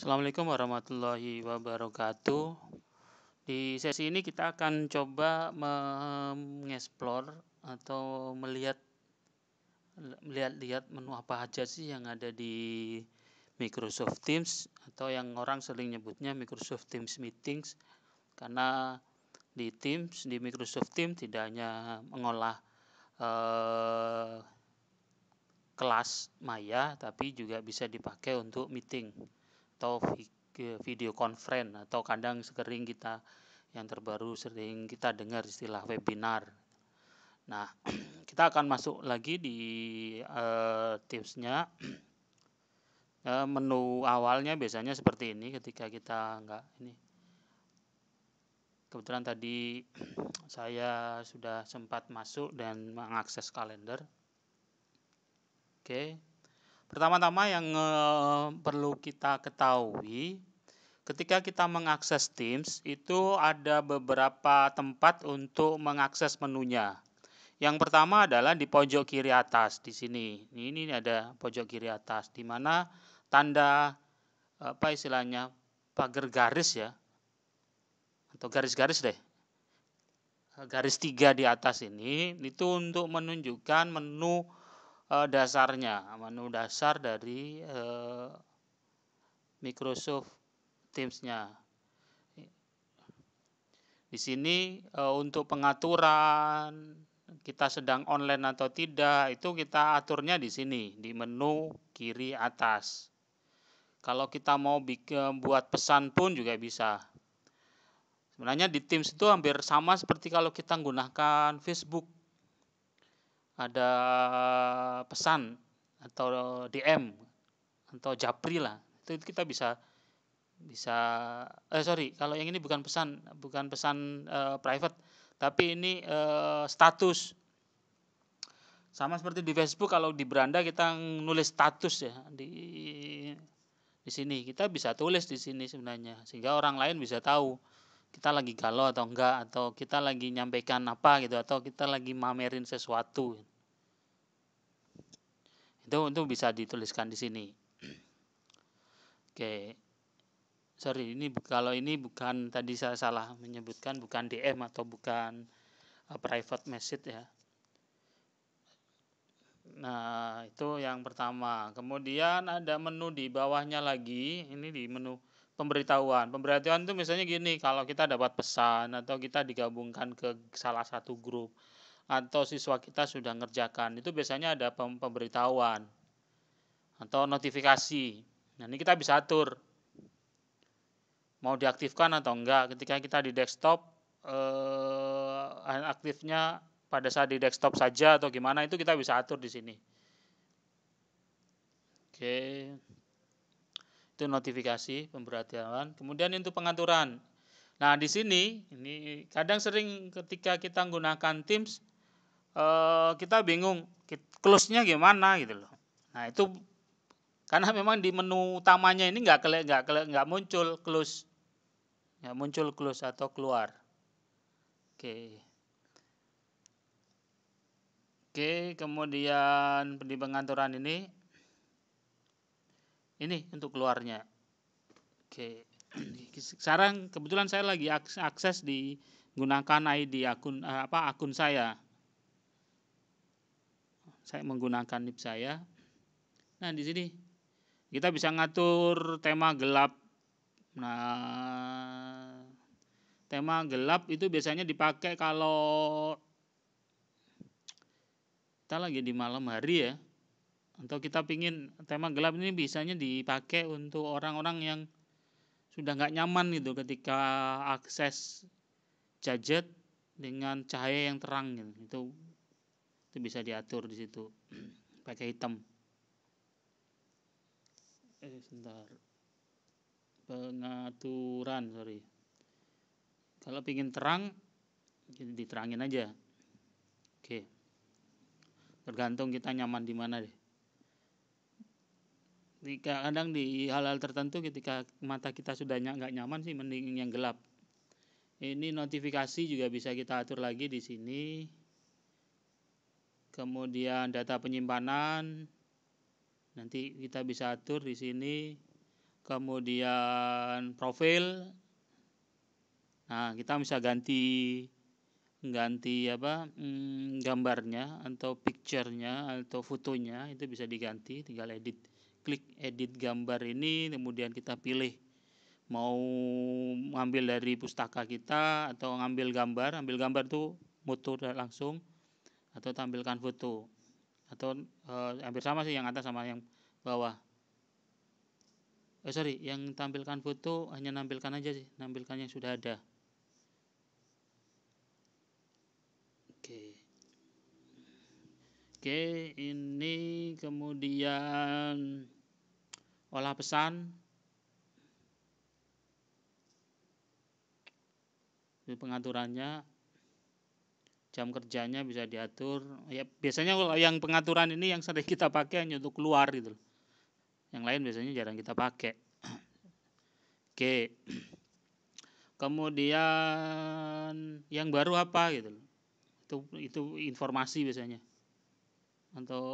Assalamualaikum warahmatullahi wabarakatuh. Di sesi ini kita akan coba mengeksplor atau melihat menu apa aja sih yang ada di Microsoft Teams atau yang orang sering nyebutnya Microsoft Teams Meetings, karena di Microsoft Teams tidak hanya mengolah eh, kelas maya, tapi juga bisa dipakai untuk meeting atau video conference, atau kadang yang terbaru sering kita dengar istilah webinar. Nah, kita akan masuk lagi di tipsnya. Menu awalnya biasanya seperti ini ketika kita kebetulan tadi saya sudah sempat masuk dan mengakses kalender. Oke. Pertama-tama yang perlu kita ketahui, ketika kita mengakses Teams itu ada beberapa tempat untuk mengakses menunya. Yang pertama adalah di pojok kiri atas di sini. Ini ada pojok kiri atas di mana tanda pagar garis ya, atau garis-garis deh. Garis 3 di atas ini itu untuk menunjukkan menu dasarnya, menu dasar dari Microsoft Teams-nya. Di sini untuk pengaturan kita sedang online atau tidak, itu kita aturnya di sini di menu kiri atas. Kalau kita mau buat pesan pun juga bisa. Sebenarnya di Teams itu hampir sama seperti kalau kita menggunakan Facebook. Ada pesan atau DM atau Japri lah, itu kita bisa kalau yang ini bukan pesan private, tapi ini status. Sama seperti di Facebook, kalau di beranda kita nulis status ya, di sini kita bisa tulis di sini sebenarnya, sehingga orang lain bisa tahu kita lagi galau atau enggak, atau kita lagi nyampaikan apa gitu, atau kita lagi mamerin sesuatu. Itu bisa dituliskan di sini. Oke. Sorry, kalau ini bukan, tadi saya salah menyebutkan, bukan DM atau bukan private message ya. Nah, itu yang pertama. Kemudian ada menu di bawahnya lagi, ini di menu pemberitahuan. Pemberitahuan itu misalnya gini, kalau kita dapat pesan atau kita digabungkan ke salah satu grup atau siswa kita sudah ngerjakan, itu biasanya ada pemberitahuan atau notifikasi. Nah, ini kita bisa atur mau diaktifkan atau enggak. Ketika kita di desktop, aktifnya pada saat di desktop saja atau gimana, itu kita bisa atur di sini. Oke, itu notifikasi pemberitahuan. Kemudian itu pengaturan. Nah, di sini ini kadang sering ketika kita menggunakan Teams, kita bingung close-nya gimana gitu loh. Nah, itu karena memang di menu utamanya ini nggak muncul close. Ya, muncul close atau keluar. Oke. Oke, kemudian di pengaturan ini untuk keluarnya. Oke. Sekarang kebetulan saya lagi akses di gunakan ID akun saya. Saya menggunakan NIP saya. Nah, di sini kita bisa ngatur tema gelap. Nah, tema gelap itu biasanya dipakai kalau kita lagi di malam hari ya, atau kita pingin tema gelap ini bisanya dipakai untuk orang-orang yang sudah nggak nyaman gitu ketika akses gadget dengan cahaya yang terang gitu. Itu bisa diatur di situ pakai hitam. Sebentar. Pengaturan, sorry. Kalau pingin terang, diterangin aja. Oke. Tergantung kita nyaman di mana deh. Kadang di hal-hal tertentu ketika mata kita sudah nggak nyaman sih, mending yang gelap. Ini notifikasi juga bisa kita atur lagi di sini. Kemudian data penyimpanan nanti kita bisa atur di sini. kemudian profil. Nah, kita bisa ganti gambarnya atau picture-nya atau fotonya, itu bisa diganti, tinggal klik edit gambar ini, kemudian kita pilih mau ngambil dari pustaka kita atau ambil gambar tuh foto langsung atau tampilkan foto, atau hampir sama sih yang atas sama yang bawah. Yang tampilkan foto hanya nampilkan aja sih, nampilkan yang sudah ada. Oke, ini kemudian olah pesan. Ini pengaturannya, jam kerjanya bisa diatur. Ya, biasanya kalau yang pengaturan ini yang sering kita pakai hanya untuk keluar gitu. Yang lain biasanya jarang kita pakai. Oke. Kemudian yang baru apa gitu. Itu informasi biasanya. Atau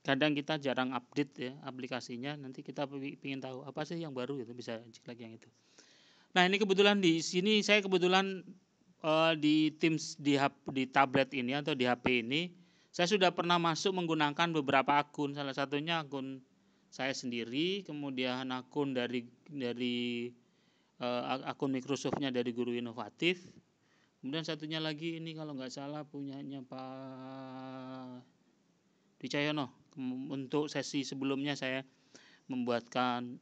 kadang kita jarang update ya aplikasinya, nanti kita ingin tahu apa sih yang baru gitu, bisa klik yang itu. Nah, ini kebetulan di sini saya di Teams di tablet ini atau di HP ini saya sudah pernah masuk menggunakan beberapa akun, salah satunya akun saya sendiri, kemudian akun dari akun Microsoft-nya dari Guru Inovatif. Kemudian satunya lagi ini kalau nggak salah punyanya Pak Dicayono. Untuk sesi sebelumnya saya membuatkan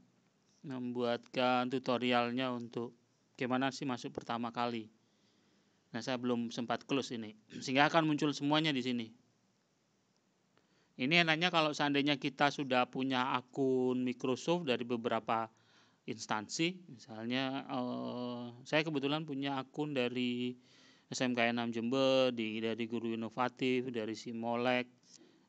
tutorialnya untuk gimana sih masuk pertama kali. Nah, saya belum sempat close ini, sehingga akan muncul semuanya di sini. Ini enaknya kalau seandainya kita sudah punya akun Microsoft dari beberapa instansi, misalnya saya kebetulan punya akun dari SMK 6 Jember, dari Guru Inovatif, dari Simolek,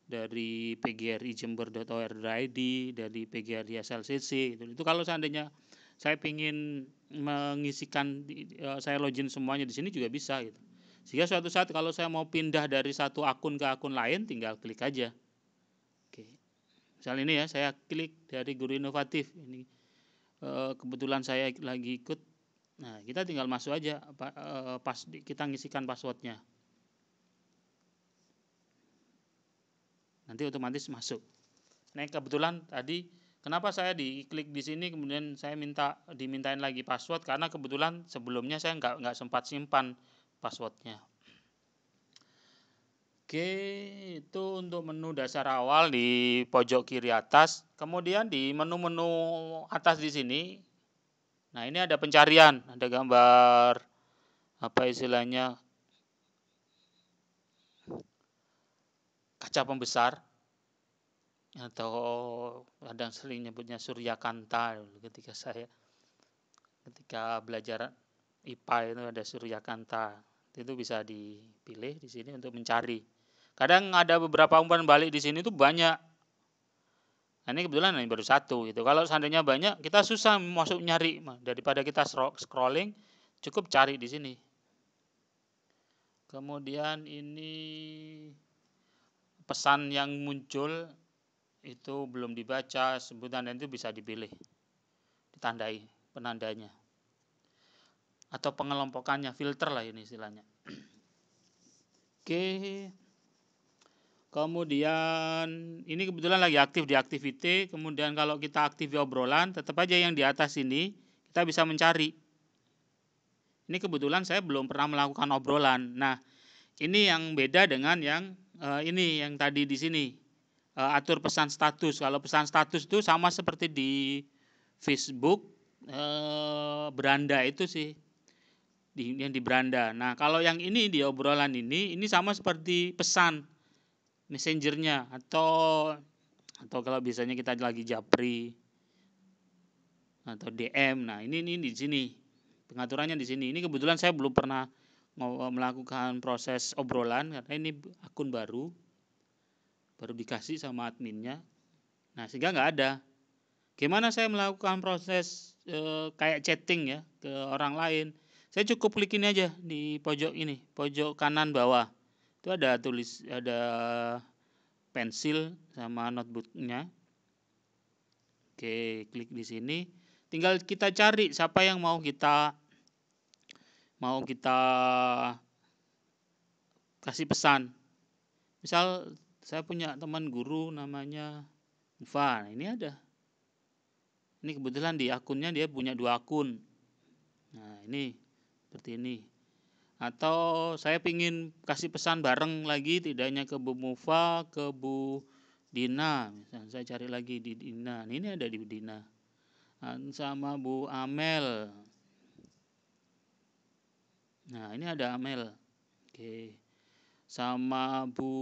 dari PGRI Jember.or.id, dari PGRI SLCC. Itu kalau seandainya saya ingin mengisikan, saya login semuanya di sini juga bisa gitu. Sehingga suatu saat kalau saya mau pindah dari satu akun ke akun lain, tinggal klik aja. Oke. Misal ini ya, saya klik dari Guru Inovatif ini. Kebetulan saya lagi ikut. Nah, kita tinggal masuk aja, kita ngisikan passwordnya. Nanti otomatis masuk. Nah, kebetulan tadi kenapa saya diklik di sini kemudian saya dimintain lagi password, karena kebetulan sebelumnya saya nggak sempat simpan passwordnya. Oke, itu untuk menu dasar awal di pojok kiri atas. Kemudian di menu-menu atas di sini, nah ini ada pencarian, ada gambar apa istilahnya kaca pembesar, atau kadang sering nyebutnya Suryakanta. Ketika belajar IPA itu ada Suryakanta, itu bisa dipilih di sini untuk mencari. Kadang ada beberapa umpan balik di sini tuh banyak. Nah, ini kebetulan ini baru satu gitu. Kalau seandainya banyak, kita susah masuk nyari, daripada kita scrolling, cukup cari di sini. Kemudian ini pesan yang muncul itu belum dibaca, sebutan itu bisa dipilih, ditandai penandanya, atau pengelompokannya, filter lah ini istilahnya. Oke. Kemudian ini kebetulan lagi aktif di activity. Kemudian kalau kita aktif di obrolan, tetap aja yang di atas ini kita bisa mencari. Ini kebetulan saya belum pernah melakukan obrolan. Nah, ini yang beda dengan yang ini yang tadi di sini. Atur pesan status. Kalau pesan status itu sama seperti di Facebook, beranda itu sih, yang di beranda. Nah, kalau yang ini di obrolan ini sama seperti pesan messengernya, atau kalau biasanya kita lagi japri atau DM. Nah, ini di sini pengaturannya di sini. Ini kebetulan saya belum pernah melakukan proses obrolan karena ini akun baru dikasih sama adminnya. Nah, sehingga nggak ada. Gimana saya melakukan proses kayak chatting ya ke orang lain? Saya cukup klik ini aja di pojok ini, pojok kanan bawah. Itu ada pensil sama notebooknya. Oke, klik di sini. Tinggal kita cari siapa yang mau kita kasih pesan. Misal saya punya teman guru namanya Ufa. Nah, ini ada. Ini kebetulan di akunnya dia punya 2 akun. Nah, ini seperti ini. Atau saya ingin kasih pesan bareng lagi, tidak hanya ke Bu Mufa, ke Bu Dina. Misalnya saya cari lagi di Dina. Nah, ini ada di Dina. Sama Bu Amel. Nah, ini ada Amel. Oke. Sama Bu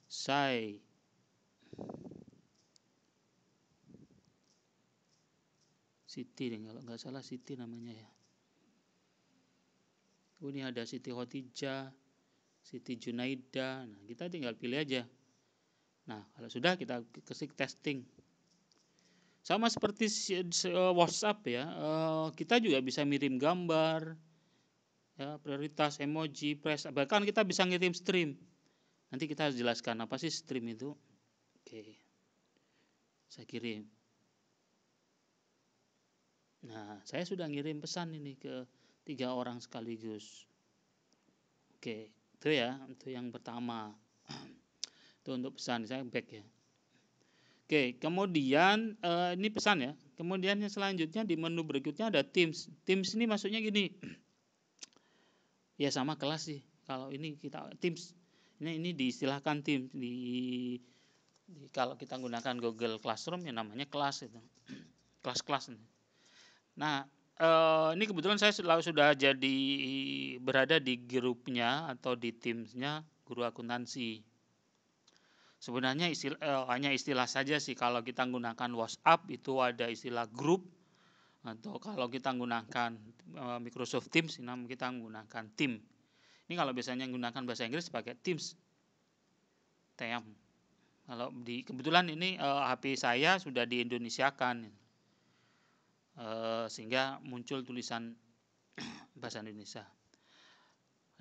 Sai. Siti, kalau nggak salah Siti namanya ya. Ini ada Siti Khotijah, Siti Junaida. Nah, kita tinggal pilih aja. Nah, kalau sudah kita ketik testing. Sama seperti WhatsApp ya, kita juga bisa ngirim gambar, ya, prioritas, emoji, press, bahkan kita bisa ngirim stream. Nanti kita harus jelaskan apa sih stream itu. Oke, saya kirim. Nah, saya sudah ngirim pesan ini ke 3 orang sekaligus. Oke, itu ya, itu yang pertama. Itu untuk pesan, saya back ya. Oke, kemudian ini pesan ya. Kemudian yang selanjutnya di menu berikutnya ada Teams. Teams ini maksudnya gini. Ya sama kelas sih. Kalau ini kita Teams. Ini diistilahkan Teams kalau kita gunakan Google Classroom ya namanya kelas itu. Kelas-kelas. Nah, ini kebetulan saya sudah jadi berada di grupnya atau di Teams-nya guru akuntansi. Sebenarnya hanya istilah saja sih. Kalau kita gunakan WhatsApp itu ada istilah grup, atau kalau kita gunakan Microsoft Teams kita menggunakan team. Ini kalau biasanya menggunakan bahasa Inggris pakai Teams. Team. Kalau kebetulan ini HP saya sudah diindonesiakan, sehingga muncul tulisan bahasa Indonesia.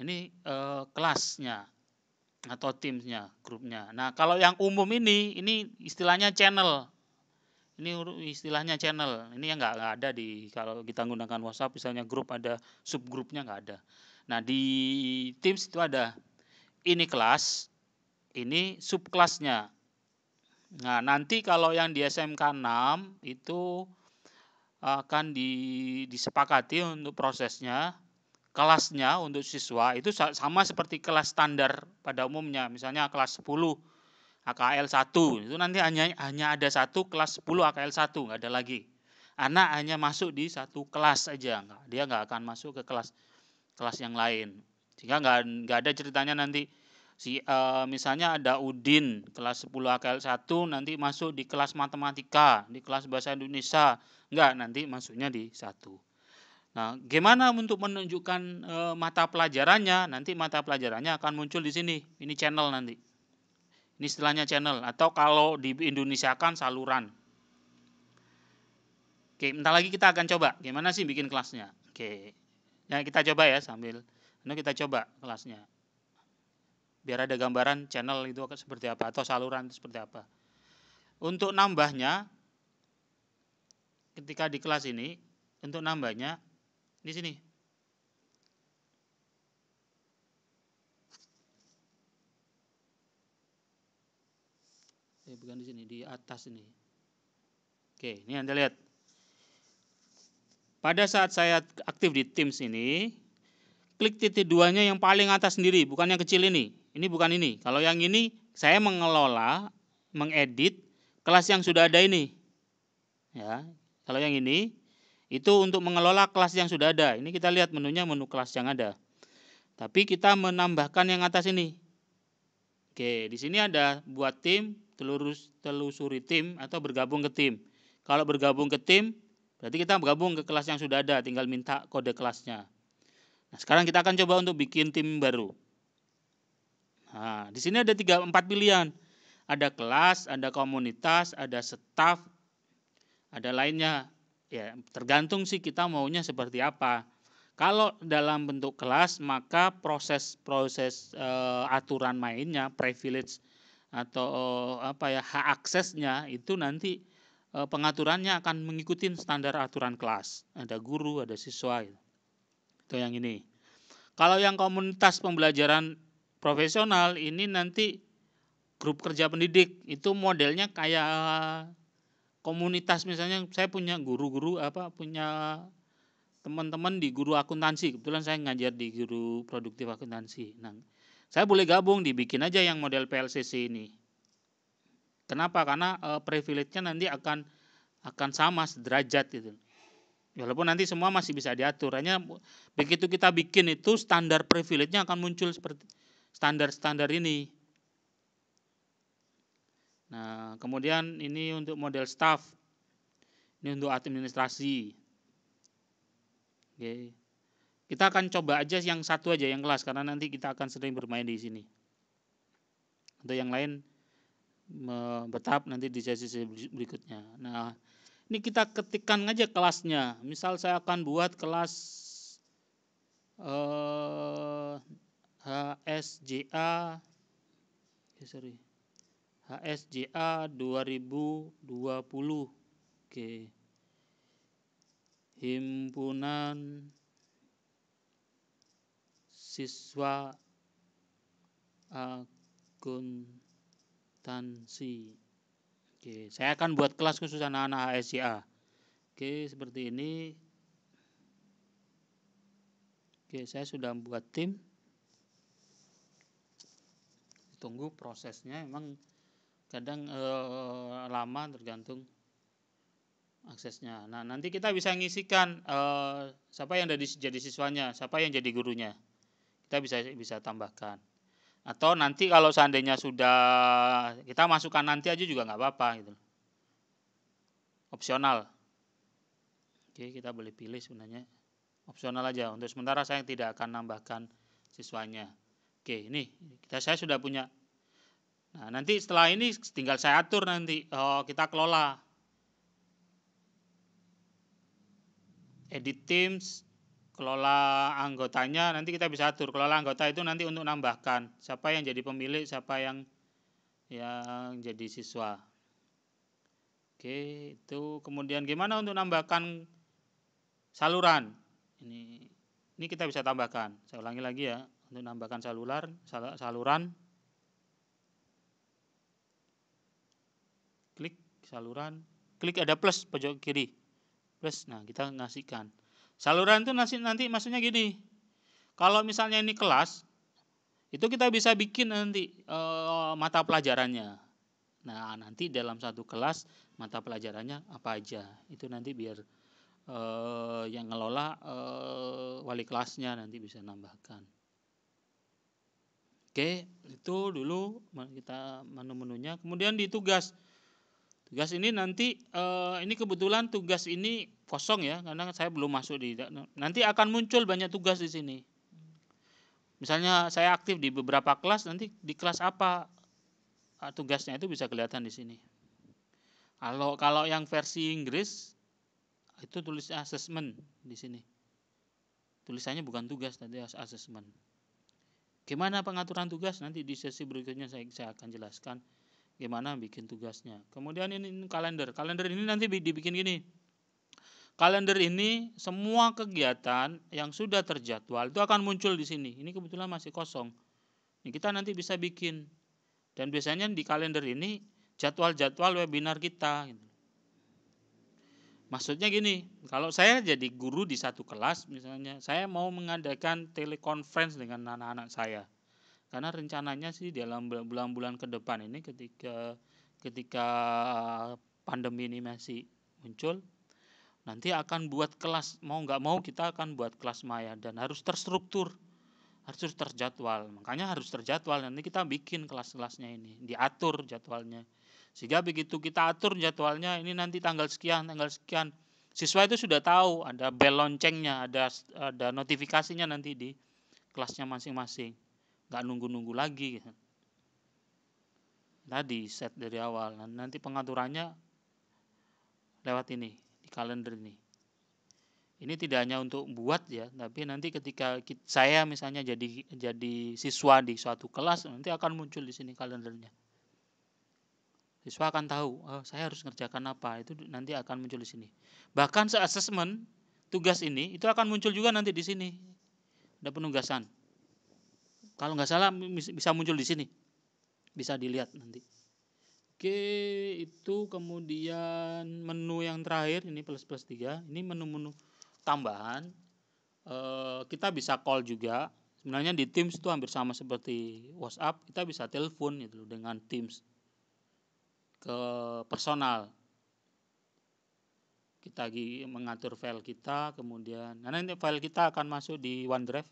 Ini kelasnya atau Teams-nya, grupnya. Nah, kalau yang umum ini istilahnya channel. Ini istilahnya channel. Ini yang nggak ada kalau kita menggunakan WhatsApp, misalnya grup ada subgrupnya nggak ada. Nah, di Teams itu ada ini kelas, ini subkelasnya. Nah, nanti kalau yang di SMK 6 itu akan disepakati untuk prosesnya. Kelasnya untuk siswa itu sama seperti kelas standar pada umumnya. Misalnya kelas 10 AKL 1 itu nanti hanya ada satu kelas 10 AKL 1, nggak ada lagi. Anak hanya masuk di satu kelas aja, dia nggak akan masuk ke kelas yang lain. Sehingga nggak ada ceritanya nanti misalnya ada Udin kelas 10 AKL 1 nanti masuk di kelas matematika, di kelas bahasa Indonesia, nggak, nanti masuknya di satu. Nah, gimana untuk menunjukkan mata pelajarannya? Nanti mata pelajarannya akan muncul di sini. Ini channel nanti. Ini istilahnya channel, atau kalau di Indonesia kan saluran. Oke, bentar lagi kita akan coba gimana sih bikin kelasnya. Oke. Ya, kita coba ya sambil kita coba kelasnya. Biar ada gambaran channel itu seperti apa atau saluran itu seperti apa. Untuk nambahnya ketika di kelas ini, untuk nambahnya di sini. Bukan di sini, di atas ini. Oke, ini Anda lihat. Pada saat saya aktif di Teams ini, klik titik 2-nya yang paling atas sendiri, bukan yang kecil ini. Ini bukan ini. Kalau yang ini saya mengelola, mengedit kelas yang sudah ada ini. Ya, kalau yang ini itu untuk mengelola kelas yang sudah ada. Ini kita lihat menunya, menu kelas yang ada. Tapi kita menambahkan yang atas ini. Oke, di sini ada buat tim, telusuri tim atau bergabung ke tim. Kalau bergabung ke tim, berarti kita bergabung ke kelas yang sudah ada, tinggal minta kode kelasnya. Nah, sekarang kita akan coba untuk bikin tim baru. Nah, di sini ada 4 pilihan. Ada kelas, ada komunitas, ada staff, ada lainnya. Ya, tergantung sih kita maunya seperti apa. Kalau dalam bentuk kelas, maka proses aturan mainnya, privilege atau hak aksesnya itu nanti pengaturannya akan mengikuti standar aturan kelas. Ada guru, ada siswa. Itu yang ini. Kalau yang komunitas pembelajaran profesional ini nanti grup kerja pendidik, itu modelnya kayak komunitas. Misalnya saya punya guru-guru punya teman-teman di guru akuntansi. Kebetulan saya ngajar di guru produktif akuntansi. Nah, saya boleh gabung, dibikin aja yang model PLCC ini. Kenapa? Karena privilege-nya nanti akan sama sederajat gitu. Walaupun nanti semua masih bisa diatur. Hanya begitu kita bikin itu standar privilege-nya akan muncul seperti standar-standar ini. Nah, kemudian ini untuk model staff. Ini untuk administrasi. Oke. Kita akan coba aja yang satu aja yang kelas karena nanti kita akan sering bermain di sini. Untuk yang lain bertahap nanti di sesi berikutnya. Nah, ini kita ketikkan aja kelasnya. Misal saya akan buat kelas HSJA HSJA 2020. Oke. Himpunan Siswa Akuntansi. Oke, saya akan buat kelas khusus anak-anak HSJA. Oke, seperti ini. Oke, saya sudah membuat tim. Tunggu prosesnya, emang kadang lama tergantung aksesnya. Nah, nanti kita bisa ngisikan siapa yang jadi siswanya, siapa yang jadi gurunya. Kita bisa tambahkan. Atau nanti kalau seandainya sudah kita masukkan nanti aja juga nggak apa-apa gitu. Opsional. Oke, kita boleh pilih sebenarnya. Opsional aja. Untuk sementara saya tidak akan nambahkan siswanya. Oke, ini saya sudah punya. Nah, nanti setelah ini tinggal saya atur nanti. Kita kelola. Edit Teams, kelola anggotanya, nanti kita bisa atur. Kelola anggota itu nanti untuk nambahkan. Siapa yang jadi pemilik, siapa yang jadi siswa. Oke, itu kemudian gimana untuk nambahkan saluran? Ini kita bisa tambahkan. Saya ulangi lagi ya, untuk nambahkan saluran. Klik saluran, klik ada plus pojok kiri. Plus, nah kita ngasihkan. Saluran itu nanti maksudnya gini. Kalau misalnya ini kelas, itu kita bisa bikin nanti mata pelajarannya. Nah, nanti dalam satu kelas mata pelajarannya apa aja. Itu nanti biar yang ngelola wali kelasnya nanti bisa nambahkan. Oke, itu dulu kita menu-menunya. Kemudian di tugas. Tugas ini nanti ini kebetulan tugas ini kosong ya, karena saya belum masuk di. Nanti akan muncul banyak tugas di sini. Misalnya saya aktif di beberapa kelas, nanti di kelas apa tugasnya itu bisa kelihatan di sini. Kalau yang versi Inggris itu tulisnya assessment di sini. Tulisannya bukan tugas, tadi assessment. Gimana pengaturan tugas nanti di sesi berikutnya saya akan jelaskan. Gimana bikin tugasnya. Kemudian ini kalender. Kalender ini nanti dibikin gini. Kalender ini semua kegiatan yang sudah terjadwal itu akan muncul di sini. Ini kebetulan masih kosong. Ini kita nanti bisa bikin. Dan biasanya di kalender ini jadwal-jadwal webinar kita. Maksudnya gini, kalau saya jadi guru di satu kelas misalnya, saya mau mengadakan telekonferensi dengan anak-anak saya. Karena rencananya sih dalam bulan-bulan ke depan ini ketika pandemi ini masih muncul, nanti akan buat kelas, mau nggak mau kita akan buat kelas maya dan harus terstruktur, harus terjadwal. Makanya harus terjadwal, nanti kita bikin kelas-kelasnya ini, diatur jadwalnya. Sehingga begitu kita atur jadwalnya, ini nanti tanggal sekian, siswa itu sudah tahu, ada bel loncengnya, ada notifikasinya nanti di kelasnya masing-masing. Nggak nunggu-nunggu lagi. Tadi set dari awal. Nanti pengaturannya lewat ini, di kalender ini. Ini tidak hanya untuk buat ya, tapi nanti ketika saya misalnya jadi siswa di suatu kelas, nanti akan muncul di sini kalendernya. Siswa akan tahu, oh, saya harus ngerjakan apa, itu nanti akan muncul di sini. Bahkan se-assessment tugas ini itu akan muncul juga nanti di sini. Ada penugasan. Kalau nggak salah bisa muncul di sini. Bisa dilihat nanti. Oke, itu kemudian menu yang terakhir ini plus 3. Ini menu-menu tambahan. Kita bisa call juga. Sebenarnya di Teams itu hampir sama seperti WhatsApp. Kita bisa telepon gitu dengan Teams ke personal. Kita mengatur file kita, kemudian nanti file kita akan masuk di OneDrive.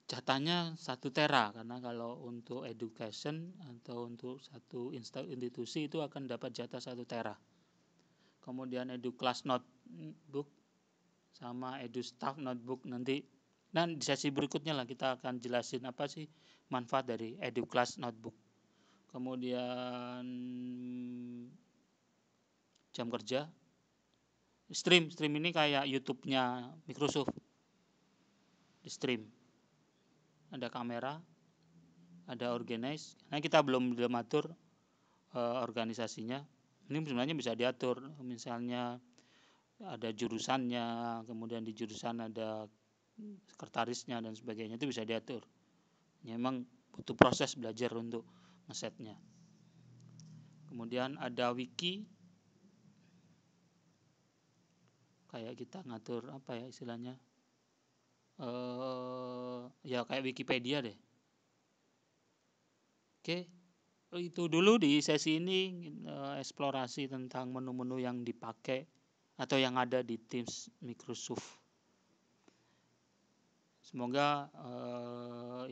Jatahnya 1 tera, karena kalau untuk education atau untuk satu institusi itu akan dapat jatah 1 tera. Kemudian EduClass Notebook sama EduStaff Notebook nanti. Dan di sesi berikutnya lah kita akan jelasin apa sih manfaat dari EduClass Notebook. Kemudian jam kerja. Stream ini kayak YouTube-nya Microsoft. Di stream. Ada kamera, ada organize. Nah, kita belum atur organisasinya. Ini sebenarnya bisa diatur, misalnya ada jurusannya, kemudian di jurusan ada sekretarisnya dan sebagainya, itu bisa diatur. Ya, memang butuh proses belajar untuk ngesetnya. Kemudian ada wiki, kayak kita ngatur apa ya istilahnya, ya kayak Wikipedia deh. Oke, itu dulu di sesi ini, eksplorasi tentang menu-menu yang dipakai atau yang ada di Teams Microsoft. Semoga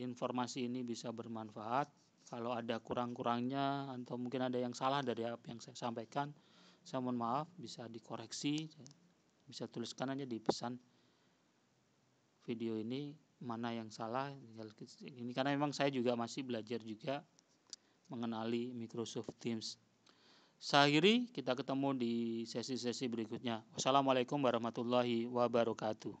informasi ini bisa bermanfaat. Kalau ada kurang-kurangnya atau mungkin ada yang salah dari apa yang saya sampaikan, saya mohon maaf, bisa dikoreksi, bisa tuliskan aja di pesan video ini mana yang salah. Ini karena memang saya juga masih belajar juga mengenali Microsoft Teams. Saya akhiri, kita ketemu di sesi-sesi berikutnya. Wassalamualaikum warahmatullahi wabarakatuh.